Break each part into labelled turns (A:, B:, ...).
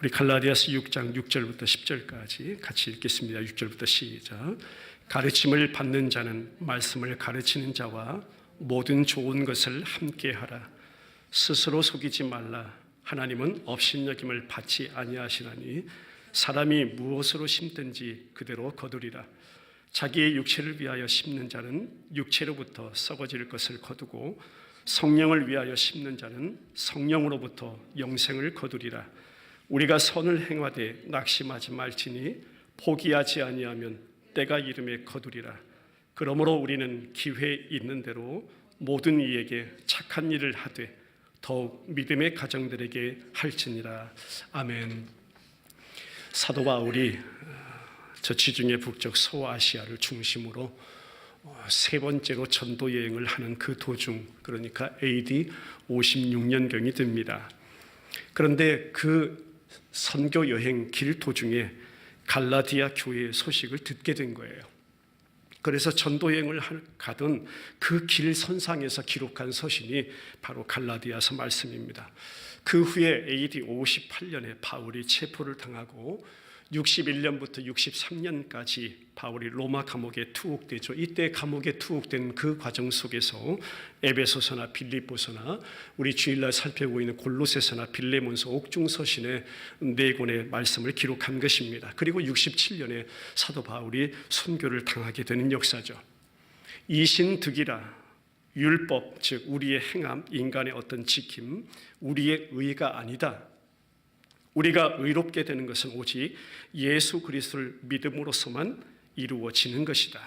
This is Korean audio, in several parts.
A: 우리 갈라디아서 6장 6절부터 10절까지 같이 읽겠습니다. 6절부터 시작. 가르침을 받는 자는 말씀을 가르치는 자와 모든 좋은 것을 함께 하라. 스스로 속이지 말라. 하나님은 업신여김을 받지 아니하시나니 사람이 무엇으로 심든지 그대로 거두리라. 자기의 육체를 위하여 심는 자는 육체로부터 썩어질 것을 거두고 성령을 위하여 심는 자는 성령으로부터 영생을 거두리라. 우리가 선을 행하되 낙심하지 말지니 포기하지 아니하면 때가 이름에 거두리라. 그러므로 우리는 기회 있는 대로 모든 이에게 착한 일을 하되 더욱 믿음의 가정들에게 할지니라. 아멘. 사도 바울이 저 지중해 북쪽 소아시아를 중심으로 세 번째로 전도 여행을 하는 그 도중, 그러니까 AD 56년경이 됩니다. 그런데 그 선교 여행 길 도중에 갈라디아 교회의 소식을 듣게 된 거예요. 그래서 전도 여행을 가던 그 길 선상에서 기록한 서신이 바로 갈라디아서 말씀입니다. 그 후에 AD 58년에 바울이 체포를 당하고 61년부터 63년까지 바울이 로마 감옥에 투옥되죠. 이때 감옥에 투옥된 그 과정 속에서 에베소서나 빌립보서나 우리 주일날 살펴보고 있는 골로새서나 빌레몬서 옥중서신의 4권의 말씀을 기록한 것입니다. 그리고 67년에 사도 바울이 순교를 당하게 되는 역사죠. 이신득이라, 율법, 즉 우리의 행함, 인간의 어떤 지킴, 우리의 의가 아니다. 우리가 의롭게 되는 것은 오직 예수 그리스도를 믿음으로서만 이루어지는 것이다.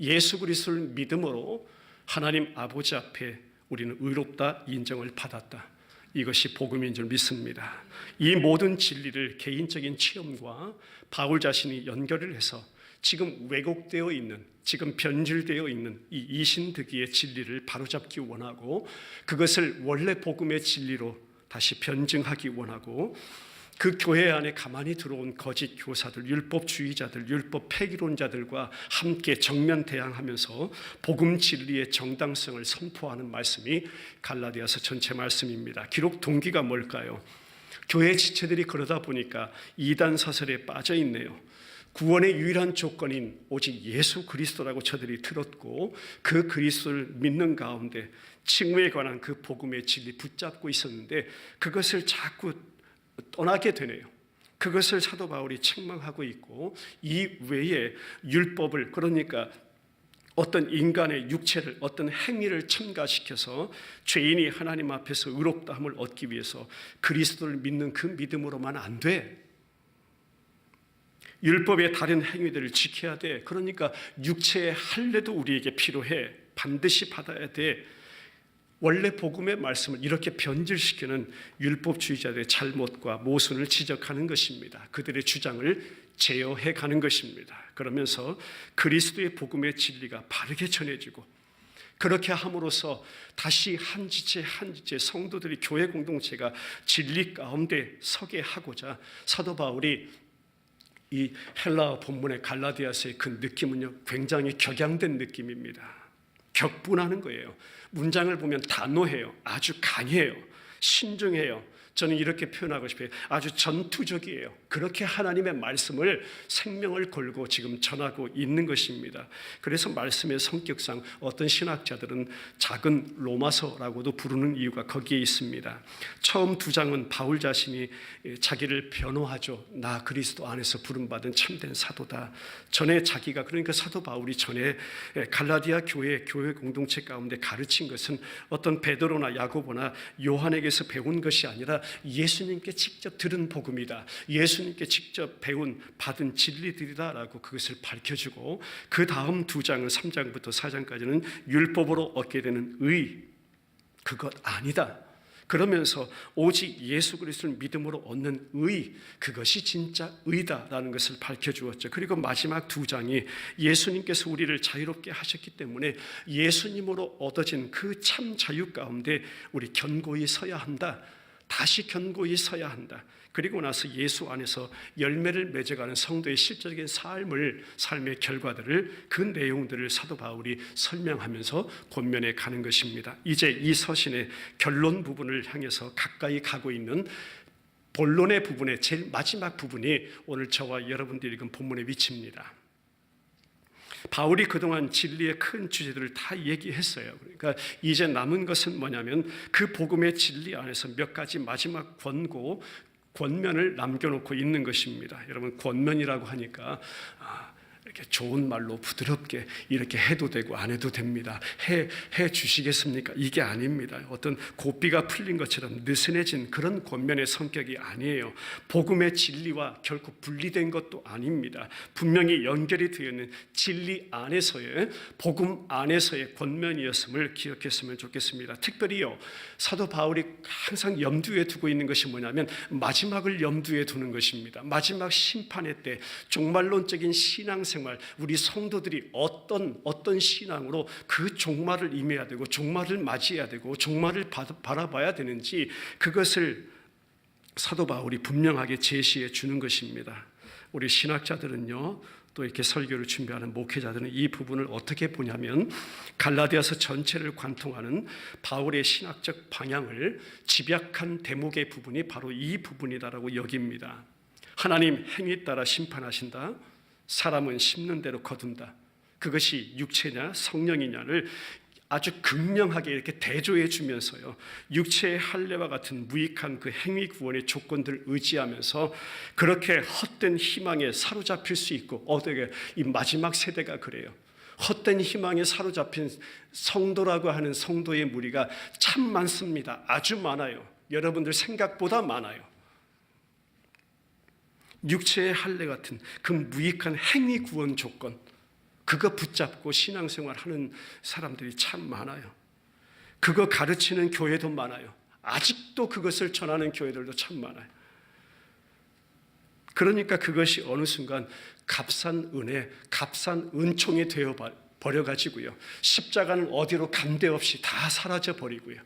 A: 예수 그리스도를 믿음으로 하나님 아버지 앞에 우리는 의롭다 인정을 받았다. 이것이 복음인 줄 믿습니다. 이 모든 진리를 개인적인 체험과 바울 자신이 연결을 해서 지금 왜곡되어 있는, 지금 변질되어 있는 이 이신득이의 진리를 바로잡기 원하고 그것을 원래 복음의 진리로 다시 변증하기 원하고 그 교회 안에 가만히 들어온 거짓 교사들, 율법주의자들, 율법 폐기론자들과 함께 정면 대항하면서 복음 진리의 정당성을 선포하는 말씀이 갈라디아서 전체 말씀입니다. 기록 동기가 뭘까요? 교회 지체들이 그러다 보니까 이단 사설에 빠져 있네요. 구원의 유일한 조건인 오직 예수 그리스도라고 저들이 들었고 그 그리스도를 믿는 가운데 칭의에 관한 그 복음의 진리 붙잡고 있었는데 그것을 자꾸 떠나게 되네요. 그것을 사도 바울이 책망하고 있고 이 외에 율법을, 그러니까 어떤 인간의 육체를, 어떤 행위를 첨가시켜서 죄인이 하나님 앞에서 의롭다함을 얻기 위해서 그리스도를 믿는 그 믿음으로만 안 돼. 율법의 다른 행위들을 지켜야 돼. 그러니까 육체의 할례도 우리에게 필요해. 반드시 받아야 돼. 원래 복음의 말씀을 이렇게 변질시키는 율법주의자들의 잘못과 모순을 지적하는 것입니다. 그들의 주장을 제어해 가는 것입니다. 그러면서 그리스도의 복음의 진리가 바르게 전해지고 그렇게 함으로써 다시 한 지체 한 지체 성도들이 교회 공동체가 진리 가운데 서게 하고자 사도 바울이 이 헬라어 본문의 갈라디아서의 그 느낌은요, 굉장히 격양된 느낌입니다. 격분하는 거예요. 문장을 보면 단호해요. 아주 강해요. 신중해요. 저는 이렇게 표현하고 싶어요. 아주 전투적이에요. 그렇게 하나님의 말씀을 생명을 걸고 지금 전하고 있는 것입니다. 그래서 말씀의 성격상 어떤 신학자들은 작은 로마서라고도 부르는 이유가 거기에 있습니다. 처음 2장은 바울 자신이 자기를 변호하죠. 나 그리스도 안에서 부름받은 참된 사도다. 전에 자기가, 그러니까 사도 바울이 전에 갈라디아 교회 공동체 가운데 가르친 것은 어떤 베드로나 야고보나 요한에게서 배운 것이 아니라 예수님께 직접 들은 복음이다. 예수님께 직접 배운 받은 진리들이다라고 그것을 밝혀주고 그 다음 2장은 3장부터 4장까지는 율법으로 얻게 되는 의, 그것 아니다. 그러면서 오직 예수 그리스도를 믿음으로 얻는 의, 그것이 진짜 의다라는 것을 밝혀주었죠. 그리고 마지막 2장이 예수님께서 우리를 자유롭게 하셨기 때문에 예수님으로 얻어진 그 참 자유 가운데 우리 견고히 서야 한다. 다시 견고히 서야 한다. 그리고 나서 예수 안에서 열매를 맺어가는 성도의 실질적인 삶의 결과들을, 그 내용들을 사도 바울이 설명하면서 권면해 가는 것입니다. 이제 이 서신의 결론 부분을 향해서 가까이 가고 있는 본론의 부분에 제일 마지막 부분이 오늘 저와 여러분들이 읽은 본문의 위치입니다. 바울이 그동안 진리의 큰 주제들을 다 얘기했어요. 그러니까 이제 남은 것은 뭐냐면 그 복음의 진리 안에서 몇 가지 마지막 권면을 남겨놓고 있는 것입니다. 여러분, 권면이라고 하니까 이렇게 좋은 말로 부드럽게 이렇게 해도 되고 안 해도 됩니다. 해 주시겠습니까? 이게 아닙니다. 어떤 고삐가 풀린 것처럼 느슨해진 그런 권면의 성격이 아니에요. 복음의 진리와 결코 분리된 것도 아닙니다. 분명히 연결이 되어 있는 진리 안에서의, 복음 안에서의 권면이었음을 기억했으면 좋겠습니다. 특별히요, 사도 바울이 항상 염두에 두고 있는 것이 뭐냐면 마지막을 염두에 두는 것입니다. 마지막 심판의 때 종말론적인 신앙생활, 우리 성도들이 어떤 신앙으로 그 종말을 임해야 되고 종말을 맞이해야 되고 종말을 바라봐야 되는지, 그것을 사도 바울이 분명하게 제시해 주는 것입니다. 우리 신학자들은요, 또 이렇게 설교를 준비하는 목회자들은 이 부분을 어떻게 보냐면, 갈라디아서 전체를 관통하는 바울의 신학적 방향을 집약한 대목의 부분이 바로 이 부분이다라고 여깁니다. 하나님 행위 따라 심판하신다. 사람은 심는 대로 거둔다. 그것이 육체냐 성령이냐를 아주 극명하게 이렇게 대조해 주면서요, 육체의 할례와 같은 무익한 그 행위 구원의 조건들을 의지하면서 그렇게 헛된 희망에 사로잡힐 수 있고, 어떻게 이 마지막 세대가 그래요. 헛된 희망에 사로잡힌 성도라고 하는 성도의 무리가 참 많습니다. 아주 많아요. 여러분들 생각보다 많아요. 육체의 할례 같은 그 무익한 행위 구원 조건, 그거 붙잡고 신앙생활하는 사람들이 참 많아요. 그거 가르치는 교회도 많아요. 아직도 그것을 전하는 교회들도 참 많아요. 그러니까 그것이 어느 순간 값싼 은혜, 값싼 은총이 되어 버려가지고요, 십자가는 어디로 감대없이 다 사라져 버리고요,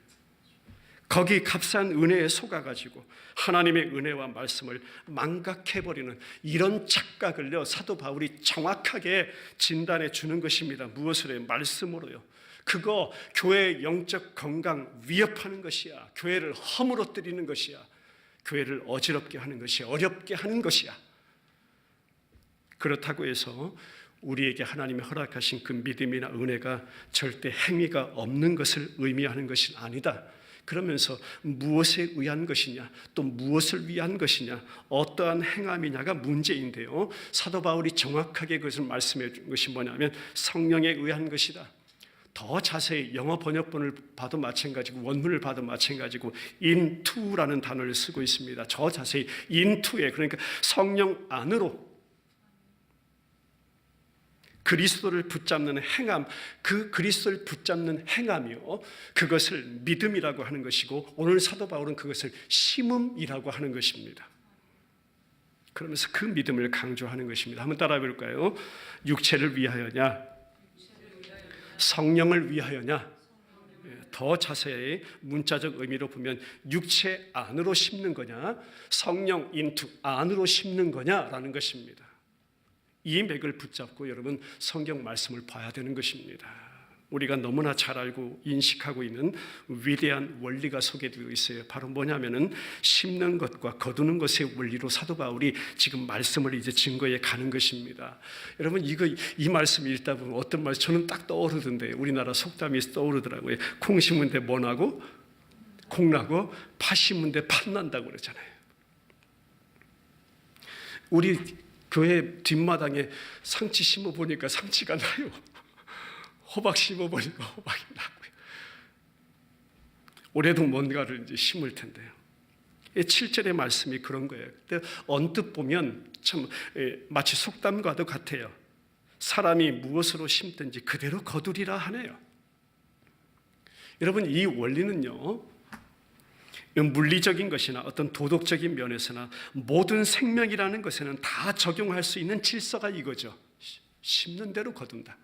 A: 거기 값싼 은혜에 속아가지고 하나님의 은혜와 말씀을 망각해버리는 이런 착각을요, 사도 바울이 정확하게 진단해 주는 것입니다. 무엇으로요? 말씀으로요. 그거 교회의 영적 건강 위협하는 것이야. 교회를 허물어뜨리는 것이야. 교회를 어지럽게 하는 것이야. 어렵게 하는 것이야. 그렇다고 해서 우리에게 하나님이 허락하신 그 믿음이나 은혜가 절대 행위가 없는 것을 의미하는 것은 아니다. 그러면서 무엇에 의한 것이냐, 또 무엇을 위한 것이냐, 어떠한 행함이냐가 문제인데요, 사도 바울이 정확하게 그것을 말씀해 준 것이 뭐냐면 성령에 의한 것이다. 더 자세히 영어 번역본을 봐도 마찬가지고 원문을 봐도 마찬가지고 into라는 단어를 쓰고 있습니다. 더 자세히 into에, 그러니까 성령 안으로 그리스도를 붙잡는 행함, 그 그리스도를 붙잡는 행함이요, 그것을 믿음이라고 하는 것이고, 오늘 사도 바울은 그것을 심음이라고 하는 것입니다. 그러면서 그 믿음을 강조하는 것입니다. 한번 따라해 볼까요? 육체를 위하여냐, 성령을 위하여냐. 더 자세히 문자적 의미로 보면 육체 안으로 심는 거냐, 성령 인투 안으로 심는 거냐라는 것입니다. 이 맥을 붙잡고 여러분 성경 말씀을 봐야 되는 것입니다. 우리가 너무나 잘 알고 인식하고 있는 위대한 원리가 소개되어 있어요. 바로 뭐냐면은 심는 것과 거두는 것의 원리로 사도 바울이 지금 말씀을 이제 증거해 가는 것입니다. 여러분 이 말씀 읽다 보면 어떤 말, 저는 딱 떠오르던데, 우리나라 속담이 떠오르더라고요. 콩 심은 데 뭐 나고? 콩 나고, 팥 심은 데 팥 난다고 그러잖아요. 우리 교회 뒷마당에 상치 심어보니까 상치가 나요. 호박 심어보니까 호박이 나고요. 올해도 뭔가를 이제 심을 텐데요. 7절의 말씀이 그런 거예요. 근데 언뜻 보면 참 마치 속담과도 같아요. 사람이 무엇으로 심든지 그대로 거두리라 하네요. 여러분, 이 원리는요, 물리적인 것이나 어떤 도덕적인 면에서나 모든 생명이라는 것에는 다 적용할 수 있는 질서가 이거죠. 심는 대로 거둔다.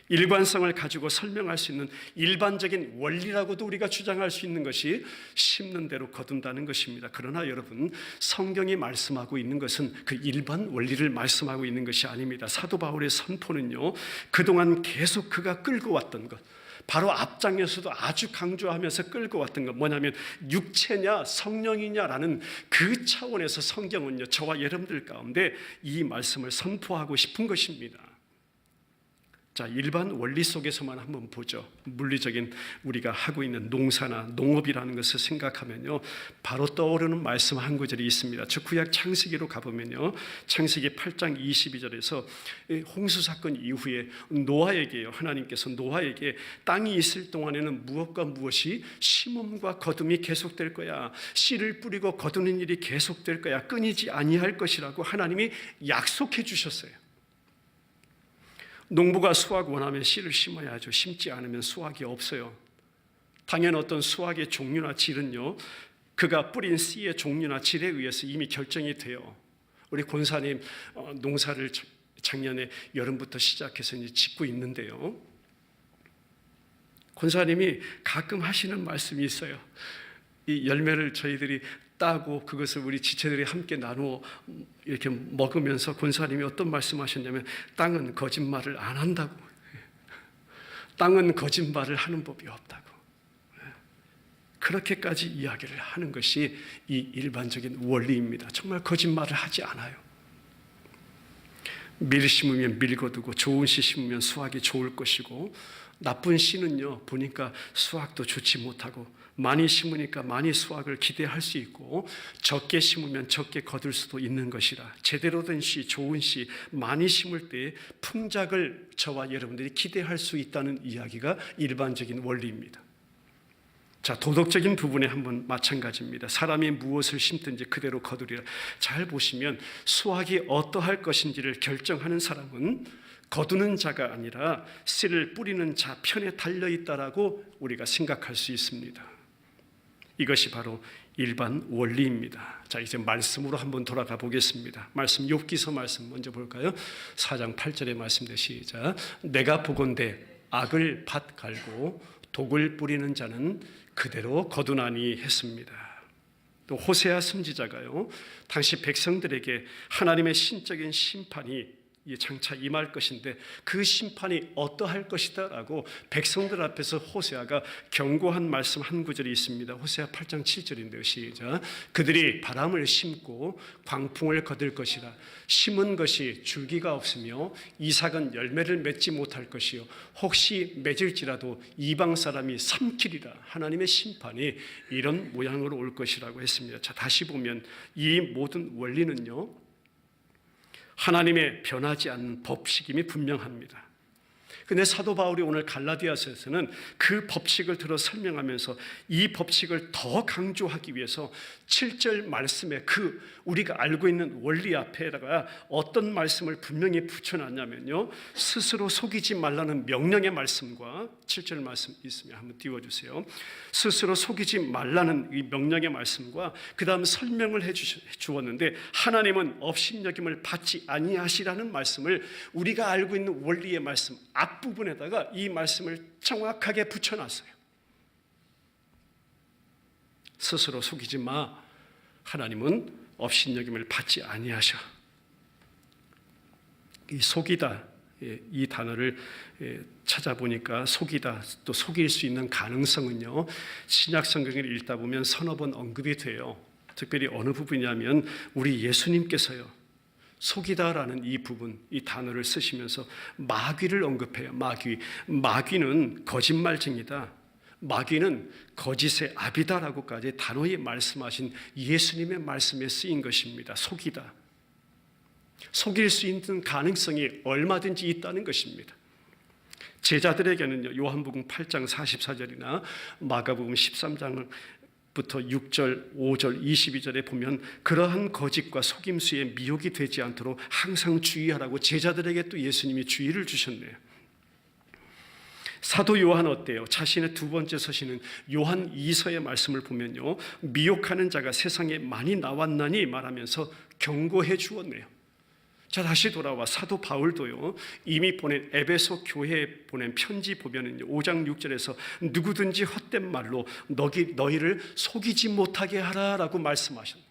A: 일관성을 가지고 설명할 수 있는 일반적인 원리라고도 우리가 주장할 수 있는 것이 심는 대로 거둔다는 것입니다. 그러나 여러분, 성경이 말씀하고 있는 것은 그 일반 원리를 말씀하고 있는 것이 아닙니다. 사도 바울의 선포는요, 그동안 계속 그가 끌고 왔던 것, 바로 앞장에서도 아주 강조하면서 끌고 왔던 건 뭐냐면 육체냐 성령이냐라는 그 차원에서 성경은요, 저와 여러분들 가운데 이 말씀을 선포하고 싶은 것입니다. 자, 일반 원리 속에서만 한번 보죠. 물리적인 우리가 하고 있는 농사나 농업이라는 것을 생각하면요, 바로 떠오르는 말씀 한 구절이 있습니다. 저 구약 창세기로 가보면요, 창세기 8장 22절에서 홍수 사건 이후에 노아에게요, 하나님께서 노아에게 땅이 있을 동안에는 무엇과 무엇이 심음과 거둠이 계속될 거야, 씨를 뿌리고 거두는 일이 계속될 거야, 끊이지 아니할 것이라고 하나님이 약속해 주셨어요. 농부가 수확 원하면 씨를 심어야죠. 심지 않으면 수확이 없어요. 당연 어떤 수확의 종류나 질은요, 그가 뿌린 씨의 종류나 질에 의해서 이미 결정이 돼요. 우리 권사님 농사를 작년에 여름부터 시작해서 이제 짓고 있는데요, 권사님이 가끔 하시는 말씀이 있어요. 이 열매를 저희들이 따고 그것을 우리 지체들이 함께 나누어 이렇게 먹으면서 권사님이 어떤 말씀하셨냐면, 땅은 거짓말을 안 한다고, 땅은 거짓말을 하는 법이 없다고, 그렇게까지 이야기를 하는 것이 이 일반적인 원리입니다. 정말 거짓말을 하지 않아요. 밀 심으면 밀 거두고 좋은 씨 심으면 수확이 좋을 것이고, 나쁜 씨는요 보니까 수확도 좋지 못하고, 많이 심으니까 많이 수확을 기대할 수 있고, 적게 심으면 적게 거둘 수도 있는 것이라, 제대로 된 씨, 좋은 씨 많이 심을 때 풍작을 저와 여러분들이 기대할 수 있다는 이야기가 일반적인 원리입니다. 자, 도덕적인 부분에 한번 마찬가지입니다. 사람이 무엇을 심든지 그대로 거두리라. 잘 보시면 수확이 어떠할 것인지를 결정하는 사람은 거두는 자가 아니라 씨를 뿌리는 자 편에 달려있다라고 우리가 생각할 수 있습니다. 이것이 바로 일반 원리입니다. 자, 이제 말씀으로 한번 돌아가 보겠습니다. 말씀, 욥기서 말씀 먼저 볼까요? 4장 8절의 말씀대 시작. 내가 보건대 악을 밭 갈고 독을 뿌리는 자는 그대로 거두나니 했습니다. 또 호세아 선지자가요, 당시 백성들에게 하나님의 신적인 심판이 장차 임할 것인데 그 심판이 어떠할 것이다 라고 백성들 앞에서 호세아가 경고한 말씀 한 구절이 있습니다. 호세아 8장 7절인데요. 시작. 그들이 바람을 심고 광풍을 거둘 것이라. 심은 것이 줄기가 없으며 이삭은 열매를 맺지 못할 것이요 혹시 맺을지라도 이방 사람이 삼키리라. 하나님의 심판이 이런 모양으로 올 것이라고 했습니다. 자, 다시 보면 이 모든 원리는요, 하나님의 변하지 않는 법칙임이 분명합니다. 근데 사도 바울이 오늘 갈라디아서에서는 그 법칙을 들어 설명하면서 이 법칙을 더 강조하기 위해서 7절 말씀에 그 우리가 알고 있는 원리 앞에다가 어떤 말씀을 분명히 붙여놨냐면요, 스스로 속이지 말라는 명령의 말씀과 7절 말씀 있으면 한번 띄워주세요. 스스로 속이지 말라는 이 명령의 말씀과 그 다음 설명을 해주었는데, 하나님은 업신여김을 받지 아니하시라는 말씀을 우리가 알고 있는 원리의 말씀 앞부분에다가 이 말씀을 정확하게 붙여놨어요. 스스로 속이지 마. 하나님은 업신여김을 받지 아니하셔. 이 속이다, 이 단어를 찾아보니까 속이다, 또 속일 수 있는 가능성은요, 신약 성경을 읽다 보면 서너 번 언급이 돼요. 특별히 어느 부분이냐면 우리 예수님께서요, 속이다라는 이 부분, 이 단어를 쓰시면서 마귀를 언급해요. 마귀는 거짓말쟁이다, 마귀는 거짓의 아비다라고까지 단호히 말씀하신 예수님의 말씀에 쓰인 것입니다. 속이다, 속일 수 있는 가능성이 얼마든지 있다는 것입니다. 제자들에게는요, 요한복음 8장 44절이나 마가복음 13장 부터 6절, 5절, 22절에 보면 그러한 거짓과 속임수에 미혹이 되지 않도록 항상 주의하라고 제자들에게 또 예수님이 주의를 주셨네요. 사도 요한 어때요? 자신의 두 번째 서신은 요한 2서의 말씀을 보면요, 미혹하는 자가 세상에 많이 나왔나니 말하면서 경고해 주었네요. 자, 다시 돌아와 사도 바울도요, 이미 보낸 에베소 교회에 보낸 편지 보면은요, 5장 6절에서 누구든지 헛된 말로 너희를 속이지 못하게 하라라고 말씀하셨네요.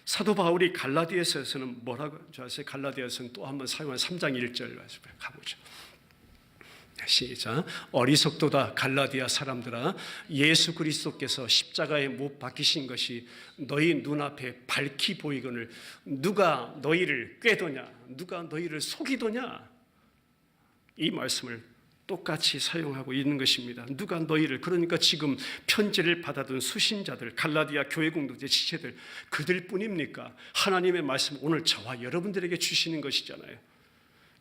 A: 사도 바울이 갈라디아서에서는 뭐라고 하세요? 갈라디아서는 또 한번 사용한 3장 1절 가보죠. 시작. 어리석도다 갈라디아 사람들아, 예수 그리스도께서 십자가에 못 박히신 것이 너희 눈앞에 밝히 보이거늘 누가 너희를 꾀도냐, 누가 너희를 속이도냐. 이 말씀을 똑같이 사용하고 있는 것입니다. 누가 너희를, 그러니까 지금 편지를 받아둔 수신자들, 갈라디아 교회 공동체 지체들, 그들 뿐입니까? 하나님의 말씀 오늘 저와 여러분들에게 주시는 것이잖아요.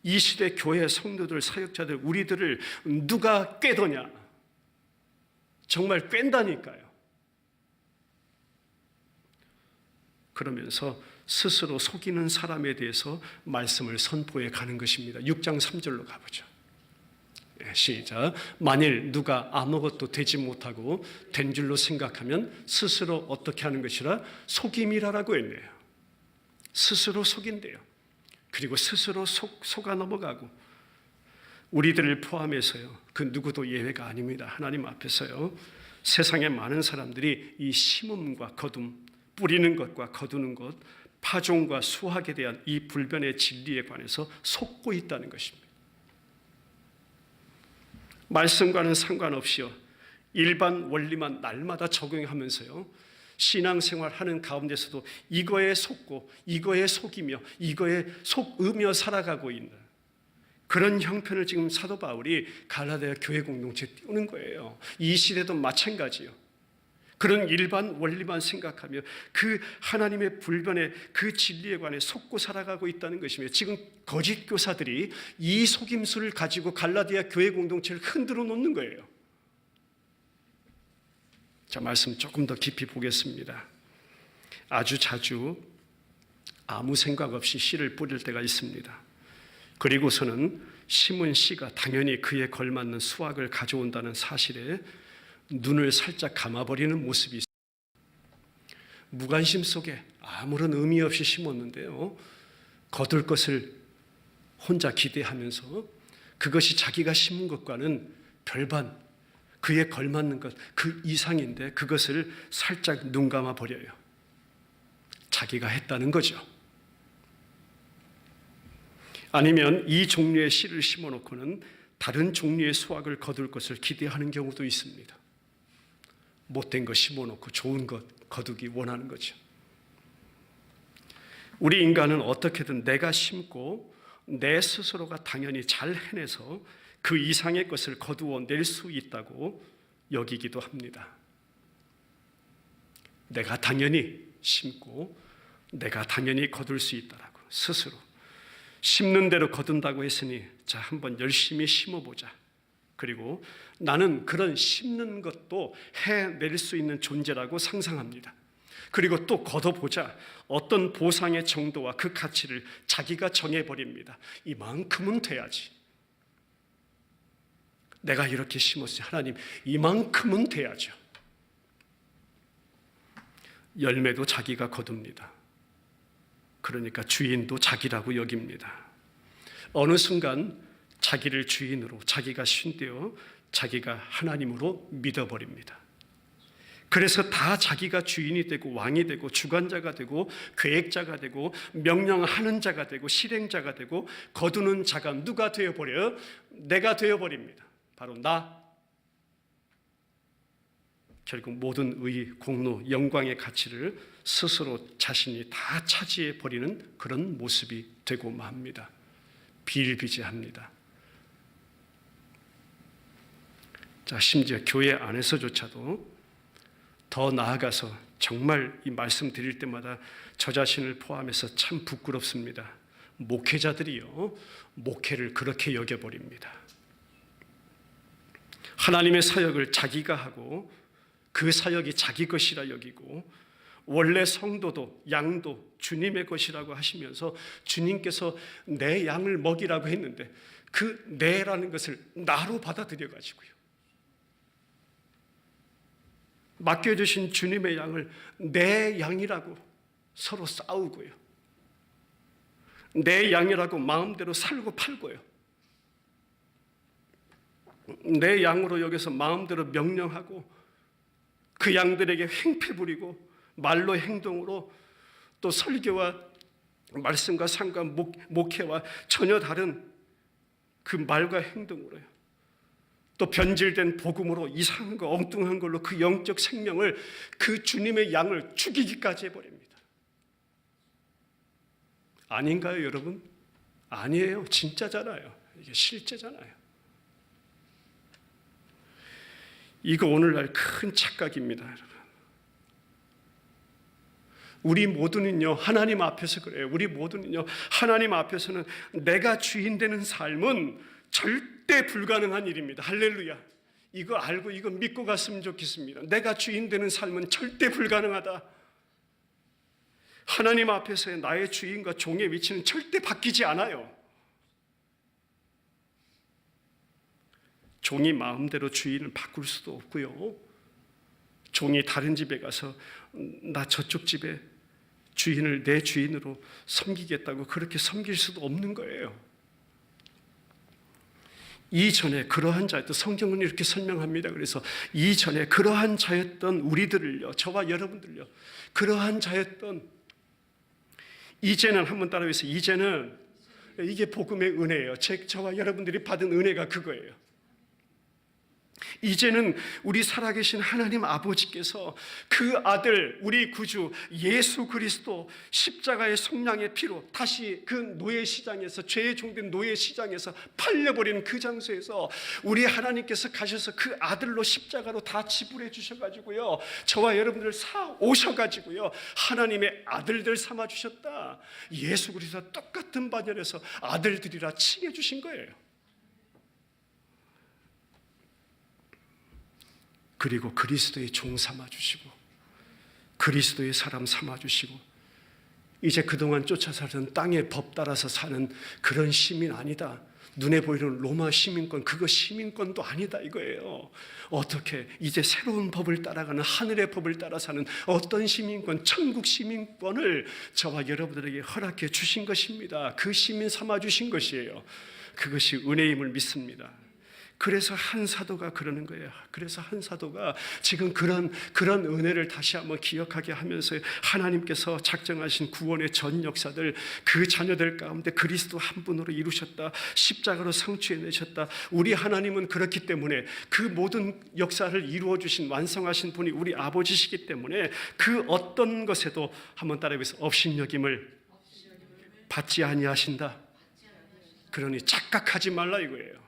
A: 이 시대 교회 성도들, 사역자들, 우리들을 누가 꾀도냐? 정말 꽹다니까요. 그러면서 스스로 속이는 사람에 대해서 말씀을 선포해 가는 것입니다. 6장 3절로 가보죠. 시작. 만일 누가 아무것도 되지 못하고 된 줄로 생각하면 스스로 어떻게 하는 것이라? 속임이라라고 했네요. 스스로 속인대요. 그리고 스스로 속아 넘어가고, 우리들을 포함해서요, 그 누구도 예외가 아닙니다. 하나님 앞에서요, 세상의 많은 사람들이 이 심음과 거둠, 뿌리는 것과 거두는 것, 파종과 수확에 대한 이 불변의 진리에 관해서 속고 있다는 것입니다. 말씀과는 상관없이요, 일반 원리만 날마다 적용하면서요, 신앙생활하는 가운데서도 이거에 속고 이거에 속이며 이거에 속으며 살아가고 있는 그런 형편을 지금 사도 바울이 갈라디아 교회 공동체에 띄우는 거예요. 이 시대도 마찬가지요. 그런 일반 원리만 생각하며 그 하나님의 불변의 그 진리에 관해 속고 살아가고 있다는 것이며, 지금 거짓 교사들이 이 속임수를 가지고 갈라디아 교회 공동체를 흔들어 놓는 거예요. 자, 말씀 조금 더 깊이 보겠습니다. 아주 자주 아무 생각 없이 씨를 뿌릴 때가 있습니다. 그리고서는 심은 씨가 당연히 그에 걸맞는 수확을 가져온다는 사실에 눈을 살짝 감아버리는 모습이 있습니다. 무관심 속에 아무런 의미 없이 심었는데요, 거둘 것을 혼자 기대하면서 그것이 자기가 심은 것과는 별반, 그에 걸맞는 것, 그 이상인데 그것을 살짝 눈 감아 버려요. 자기가 했다는 거죠. 아니면 이 종류의 씨를 심어놓고는 다른 종류의 수확을 거둘 것을 기대하는 경우도 있습니다. 못된 거 심어놓고 좋은 것 거두기 원하는 거죠. 우리 인간은 어떻게든 내가 심고 내 스스로가 당연히 잘 해내서 그 이상의 것을 거두어 낼 수 있다고 여기기도 합니다. 내가 당연히 심고 내가 당연히 거둘 수 있다라고 스스로 심는 대로 거둔다고 했으니, 자, 한번 열심히 심어보자. 그리고 나는 그런 심는 것도 해낼 수 있는 존재라고 상상합니다. 그리고 또 거둬보자. 어떤 보상의 정도와 그 가치를 자기가 정해버립니다. 이만큼은 돼야지. 내가 이렇게 심었어요. 하나님, 이만큼은 돼야죠. 열매도 자기가 거둡니다. 그러니까 주인도 자기라고 여깁니다. 어느 순간 자기를 주인으로, 자기가 신되어 자기가 하나님으로 믿어버립니다. 그래서 다 자기가 주인이 되고 왕이 되고 주관자가 되고 계획자가 되고 명령하는 자가 되고 실행자가 되고 거두는 자가 누가 되어버려요? 내가 되어버립니다. 바로 나. 결국 모든 의, 공로, 영광의 가치를 스스로 자신이 다 차지해버리는 그런 모습이 되고 맙니다. 비일비재합니다. 자, 심지어 교회 안에서조차도 더 나아가서 정말 이 말씀 드릴 때마다 저 자신을 포함해서 참 부끄럽습니다. 목회자들이요, 목회를 그렇게 여겨버립니다. 하나님의 사역을 자기가 하고 그 사역이 자기 것이라 여기고, 원래 성도도 양도 주님의 것이라고 하시면서 주님께서 내 양을 먹이라고 했는데 그 내라는 것을 나로 받아들여 가지고요, 맡겨주신 주님의 양을 내 양이라고 서로 싸우고요, 내 양이라고 마음대로 살고 팔고요, 내 양으로 여기서 마음대로 명령하고 그 양들에게 횡패 부리고 말로 행동으로 또 설교와 말씀과 상관 목회와 전혀 다른 그 말과 행동으로요, 또 변질된 복음으로 이상한 거 엉뚱한 걸로 그 영적 생명을, 그 주님의 양을 죽이기까지 해버립니다. 아닌가요, 여러분? 아니에요. 진짜잖아요. 이게 실제잖아요. 이거 오늘날 큰 착각입니다, 여러분. 우리 모두는요, 하나님 앞에서 그래요. 우리 모두는요, 하나님 앞에서는 내가 주인 되는 삶은 절대 불가능한 일입니다. 할렐루야. 이거 알고 이거 믿고 갔으면 좋겠습니다. 내가 주인 되는 삶은 절대 불가능하다. 하나님 앞에서의 나의 주인과 종의 위치는 절대 바뀌지 않아요. 종이 마음대로 주인을 바꿀 수도 없고요. 종이 다른 집에 가서 나 저쪽 집에 주인을 내 주인으로 섬기겠다고 그렇게 섬길 수도 없는 거예요. 이전에 그러한 자였던, 성경은 이렇게 설명합니다. 그래서 이전에 그러한 자였던 우리들을요, 저와 여러분들요, 그러한 자였던, 이제는, 한번 따라해보세요. 이제는, 이게 복음의 은혜예요. 저와 여러분들이 받은 은혜가 그거예요. 이제는 우리 살아계신 하나님 아버지께서 그 아들, 우리 구주 예수 그리스도 십자가의 속량의 피로 다시 그 노예 시장에서, 죄의 종된 노예 시장에서 팔려버린 그 장소에서 우리 하나님께서 가셔서 그 아들로 십자가로 다 지불해 주셔가지고요, 저와 여러분들을 사 오셔가지고요, 하나님의 아들들 삼아 주셨다. 예수 그리스도와 똑같은 반열에서 아들들이라 칭해 주신 거예요. 그리고 그리스도의 종 삼아주시고 그리스도의 사람 삼아주시고, 이제 그동안 쫓아 살던 땅의 법 따라서 사는 그런 시민 아니다. 눈에 보이는 로마 시민권, 그거 시민권도 아니다 이거예요. 어떻게 이제 새로운 법을 따라가는, 하늘의 법을 따라 사는 어떤 시민권, 천국 시민권을 저와 여러분들에게 허락해 주신 것입니다. 그 시민 삼아주신 것이에요. 그것이 은혜임을 믿습니다. 그래서 한 사도가 그러는 거예요. 그래서 한 사도가 지금 그런 은혜를 다시 한번 기억하게 하면서 하나님께서 작정하신 구원의 전 역사들, 그 자녀들 가운데 그리스도 한 분으로 이루셨다. 십자가로 성취해내셨다. 우리 하나님은 그렇기 때문에 그 모든 역사를 이루어 주신, 완성하신 분이 우리 아버지시기 때문에 그 어떤 것에도, 한번 따라해보세요. 업신여김을 받지 아니하신다. 그러니 착각하지 말라 이거예요.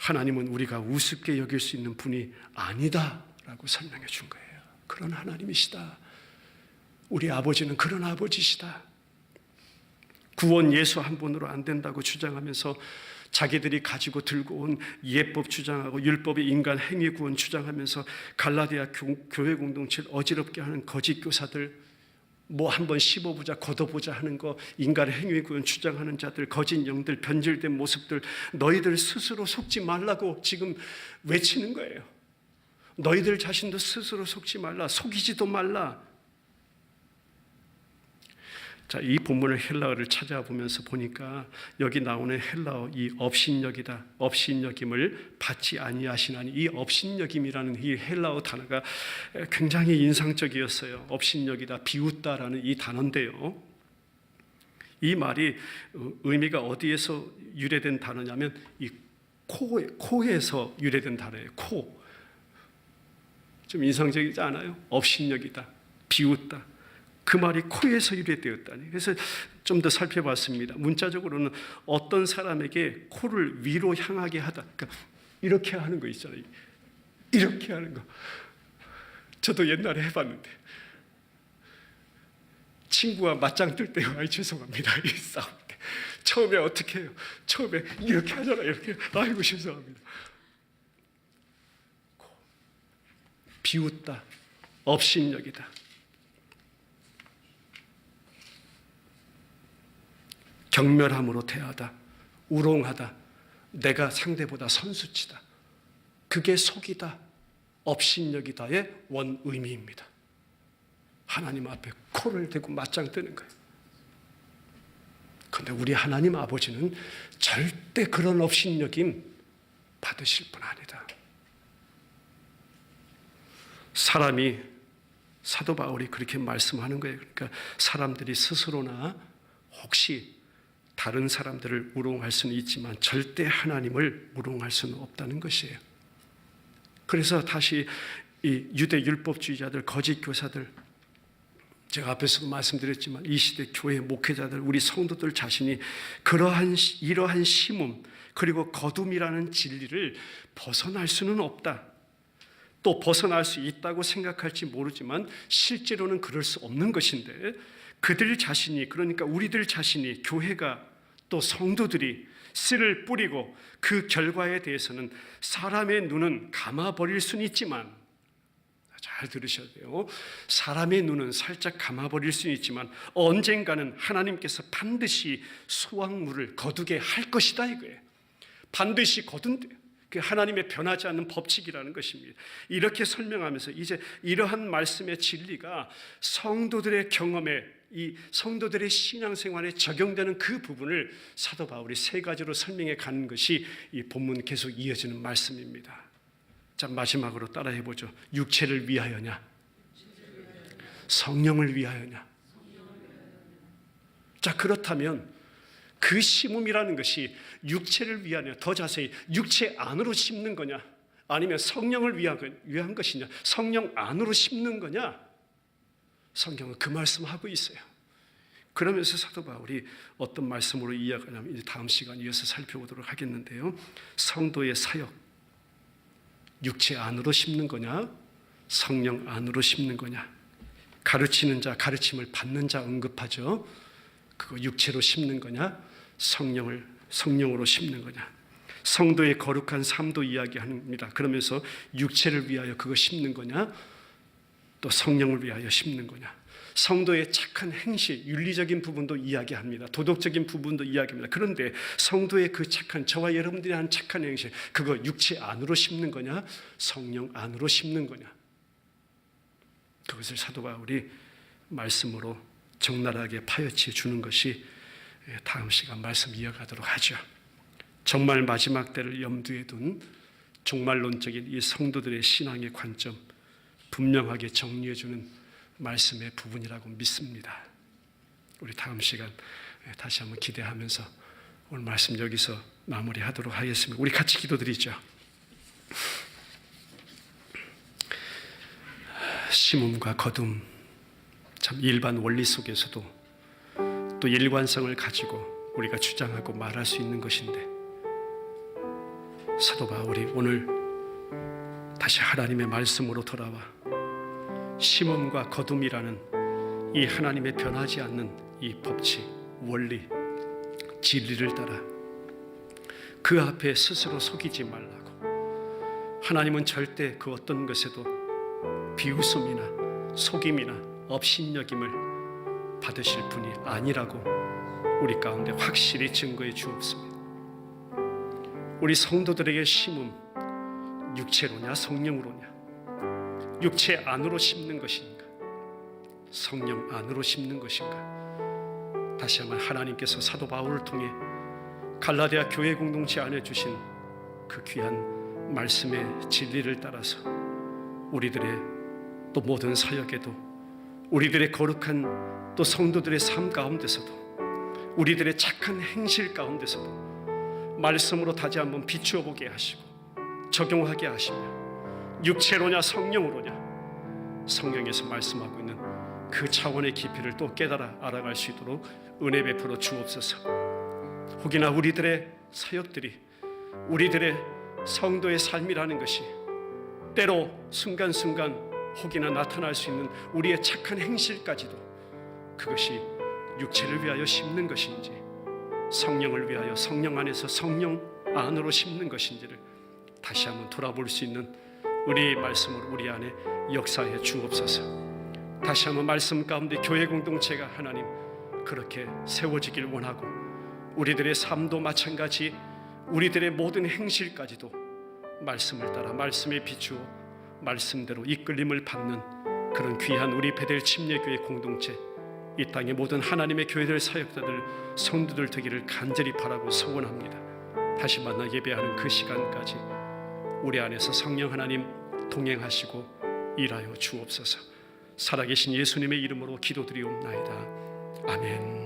A: 하나님은 우리가 우습게 여길 수 있는 분이 아니다라고 설명해 준 거예요. 그런 하나님이시다. 우리 아버지는 그런 아버지시다. 구원 예수 한 분으로 안 된다고 주장하면서 자기들이 가지고 들고 온 예법 주장하고 율법의 인간 행위 구원 주장하면서 갈라디아 교회 공동체를 어지럽게 하는 거짓 교사들, 뭐 한번 씹어보자, 걷어보자 하는 거, 인간의 행위 구원 주장하는 자들, 거짓 영들, 변질된 모습들, 너희들 스스로 속지 말라고 지금 외치는 거예요. 너희들 자신도 스스로 속지 말라, 속이지도 말라. 자, 이 본문의 헬라어를 찾아보면서 보니까 여기 나오는 헬라어, 이 업신여기다, 업신여김을 받지 아니하시나니, 이 업신여김이라는 이 헬라어 단어가 굉장히 인상적이었어요. 업신여기다, 비웃다라는 이 단어인데요, 이 말이 의미가 어디에서 유래된 단어냐면 이 코에서 유래된 단어예요. 코. 좀 인상적이지 않아요? 업신여기다, 비웃다. 그 말이 코에서 유래되었다니. 그래서 좀 더 살펴봤습니다. 문자적으로는 어떤 사람에게 코를 위로 향하게 하다, 그러니까 이렇게 하는 거 있잖아요. 이렇게 하는 거. 저도 옛날에 해봤는데, 친구와 맞짱 뜰 때, 아이 죄송합니다, 이 싸울 때 처음에 어떻게 해요? 처음에 이렇게 하잖아요. 이렇게. 아이고 죄송합니다. 코. 비웃다, 업신여기다. 경멸함으로 대하다, 우롱하다, 내가 상대보다 선수치다. 그게 속이다, 업신여기다의 원 의미입니다. 하나님 앞에 코를 대고 맞짱 뜨는 거예요. 그런데 우리 하나님 아버지는 절대 그런 업신여김 받으실 분 아니다. 사람이, 사도 바울이 그렇게 말씀하는 거예요. 그러니까 사람들이 스스로나 혹시 다른 사람들을 우롱할 수는 있지만 절대 하나님을 우롱할 수는 없다는 것이에요. 그래서 다시 이 유대 율법주의자들, 거짓 교사들, 제가 앞에서도 말씀드렸지만 이 시대 교회 목회자들, 우리 성도들 자신이 이러한 심음 그리고 거둠이라는 진리를 벗어날 수는 없다. 또 벗어날 수 있다고 생각할지 모르지만 실제로는 그럴 수 없는 것인데, 그들 자신이, 그러니까 우리들 자신이, 교회가 또 성도들이 씨를 뿌리고 그 결과에 대해서는 사람의 눈은 감아버릴 수는 있지만, 잘 들으셔야 돼요. 사람의 눈은 살짝 감아버릴 수는 있지만 언젠가는 하나님께서 반드시 수확물을 거두게 할 것이다 이거예요. 반드시 거둔대요. 그 하나님의 변하지 않는 법칙이라는 것입니다. 이렇게 설명하면서 이제 이러한 말씀의 진리가 성도들의 경험에, 이 성도들의 신앙생활에 적용되는 그 부분을 사도 바울이 세 가지로 설명해 가는 것이 이 본문 계속 이어지는 말씀입니다. 자, 마지막으로 따라해 보죠. 육체를 위하여냐? 성령을 위하여냐? 자, 그렇다면 그 심음이라는 것이 육체를 위하냐, 더 자세히 육체 안으로 심는 거냐, 아니면 성령을 위한 것이냐, 성령 안으로 심는 거냐? 성경은 그 말씀하고 있어요. 그러면서 사도 바울이 어떤 말씀으로 이야기하냐면 이제 다음 시간 이어서 살펴보도록 하겠는데요. 성도의 사역, 육체 안으로 심는 거냐, 성령 안으로 심는 거냐? 가르치는 자, 가르침을 받는 자 언급하죠. 그거 육체로 심는 거냐, 성령으로 심는 거냐? 성도의 거룩한 삶도 이야기합니다. 그러면서 육체를 위하여 그거 심는 거냐, 또 성령을 위하여 심는 거냐? 성도의 착한 행실, 윤리적인 부분도 이야기합니다. 도덕적인 부분도 이야기합니다. 그런데 성도의 그 착한, 저와 여러분들이 한 착한 행실, 그거 육체 안으로 심는 거냐, 성령 안으로 심는 거냐? 그것을 사도 바울이 말씀으로 적나라하게 파헤쳐 주는 것이 다음 시간 말씀 이어가도록 하죠. 정말 마지막 때를 염두에 둔 종말론적인 이 성도들의 신앙의 관점 분명하게 정리해 주는 말씀의 부분이라고 믿습니다. 우리 다음 시간 다시 한번 기대하면서 오늘 말씀 여기서 마무리하도록 하겠습니다. 우리 같이 기도드리죠. 심음과 거둠, 참 일반 원리 속에서도 또 일관성을 가지고 우리가 주장하고 말할 수 있는 것인데, 사도 바울이 오늘 다시 하나님의 말씀으로 돌아와 심음과 거둠이라는 이 하나님의 변하지 않는 이 법칙, 원리, 진리를 따라 그 앞에 스스로 속이지 말라고, 하나님은 절대 그 어떤 것에도 비웃음이나 속임이나 업신여김을 받으실 분이 아니라고 우리 가운데 확실히 증거해 주옵습니다. 우리 성도들에게 심음, 육체로냐 성령으로냐, 육체 안으로 심는 것인가, 성령 안으로 심는 것인가? 다시 한번 하나님께서 사도 바울을 통해 갈라디아 교회 공동체 안에 주신 그 귀한 말씀의 진리를 따라서 우리들의 또 모든 사역에도, 우리들의 거룩한 또 성도들의 삶 가운데서도, 우리들의 착한 행실 가운데서도 말씀으로 다시 한번 비추어 보게 하시고 적용하게 하시며, 육체로냐 성령으로냐, 성경에서 말씀하고 있는 그 차원의 깊이를 또 깨달아 알아갈 수 있도록 은혜 베풀어 주옵소서. 혹이나 우리들의 사역들이, 우리들의 성도의 삶이라는 것이 때로 순간순간 혹이나 나타날 수 있는 우리의 착한 행실까지도 그것이 육체를 위하여 심는 것인지, 성령을 위하여 성령 안에서 성령 안으로 심는 것인지를 다시 한번 돌아볼 수 있는 우리의 말씀으로 우리 안에 역사해 주옵소서. 다시 한번 말씀 가운데 교회 공동체가 하나님 그렇게 세워지길 원하고, 우리들의 삶도 마찬가지, 우리들의 모든 행실까지도 말씀을 따라 말씀에 비추어 말씀대로 이끌림을 받는 그런 귀한 우리 베델 침례교회 공동체, 이 땅의 모든 하나님의 교회들 사역자들 성도들 되기를 간절히 바라고 소원합니다. 다시 만나 예배하는 그 시간까지 우리 안에서 성령 하나님 동행하시고 일하여 주옵소서. 살아계신 예수님의 이름으로 기도드리옵나이다. 아멘.